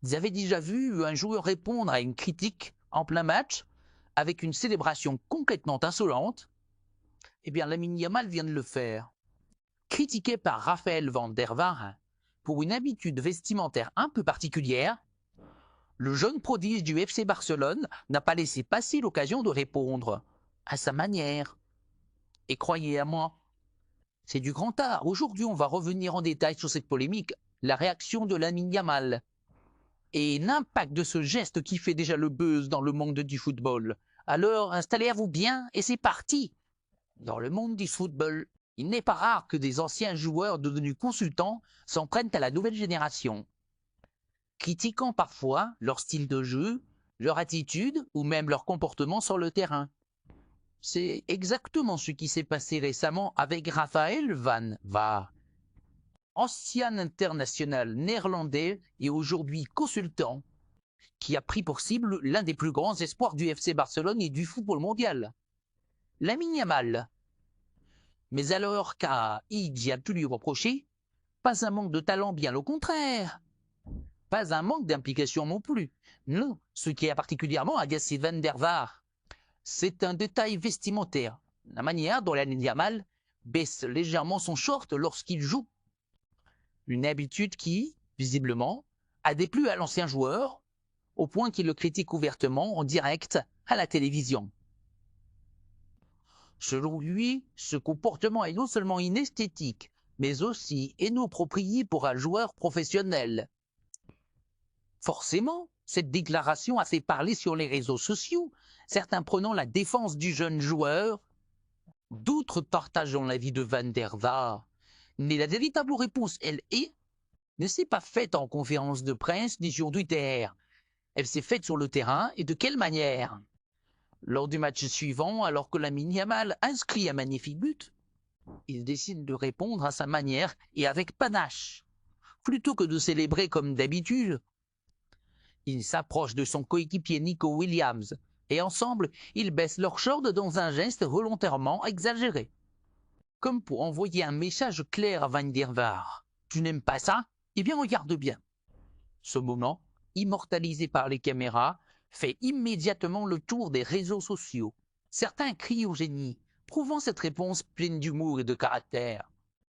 Vous avez déjà vu un joueur répondre à une critique en plein match avec une célébration complètement insolente? Eh bien, Lamine Yamal vient de le faire. Critiqué par Raphaël van der Vaart pour une habitude vestimentaire un peu particulière, le jeune prodige du FC Barcelone n'a pas laissé passer l'occasion de répondre à sa manière. Et croyez à moi, c'est du grand art. Aujourd'hui, on va revenir en détail sur cette polémique, la réaction de Lamine Yamal et l'impact de ce geste qui fait déjà le buzz dans le monde du football. Alors, installez-vous bien et c'est parti. Dans le monde du football, il n'est pas rare que des anciens joueurs devenus consultants s'en prennent à la nouvelle génération, critiquant parfois leur style de jeu, leur attitude ou même leur comportement sur le terrain. C'est exactement ce qui s'est passé récemment avec Raphaël van Vaart, ancien international néerlandais et aujourd'hui consultant, qui a pris pour cible l'un des plus grands espoirs du FC Barcelone et du football mondial, Lamine Yamal. Mais alors qu'Aïd a pu lui reprocher, pas un manque de talent, bien au contraire, pas un manque d'implication non plus. Non, ce qui a particulièrement agacé Van der Vaart, c'est un détail vestimentaire, la manière dont Lamine Yamal baisse légèrement son short lorsqu'il joue. Une habitude qui, visiblement, a déplu à l'ancien joueur, au point qu'il le critique ouvertement en direct à la télévision. Selon lui, ce comportement est non seulement inesthétique, mais aussi inapproprié pour un joueur professionnel. Forcément, cette déclaration a fait parler sur les réseaux sociaux, certains prenant la défense du jeune joueur, d'autres partageant l'avis de Van der Vaart. Mais la véritable réponse, ne s'est pas faite en conférence de presse ni sur Twitter. Elle s'est faite sur le terrain, et de quelle manière? Lors du match suivant, alors que Lamine Yamal inscrit un magnifique but, il décide de répondre à sa manière et avec panache. Plutôt que de célébrer comme d'habitude, il s'approche de son coéquipier Nico Williams et ensemble, ils baissent leur short dans un geste volontairement exagéré. Comme pour envoyer un message clair à Van der Vaart. Tu n'aimes pas ça? Eh bien regarde bien. Ce moment, immortalisé par les caméras, fait immédiatement le tour des réseaux sociaux. Certains crient au génie, prouvant cette réponse pleine d'humour et de caractère.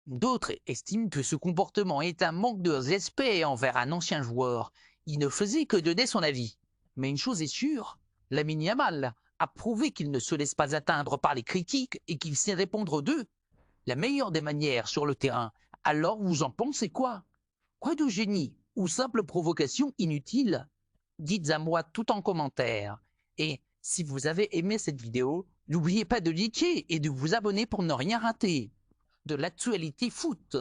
D'autres estiment que ce comportement est un manque de respect envers un ancien joueur. Il ne faisait que donner son avis. Mais une chose est sûre, Lamine Yamal a prouvé qu'il ne se laisse pas atteindre par les critiques et qu'il sait répondre d'eux. La meilleure des manières sur le terrain. Alors vous en pensez quoi? Quoi de génie ou simple provocation inutile? Dites à moi tout en commentaire. Et si vous avez aimé cette vidéo, n'oubliez pas de liker et de vous abonner pour ne rien rater de l'actualité foot.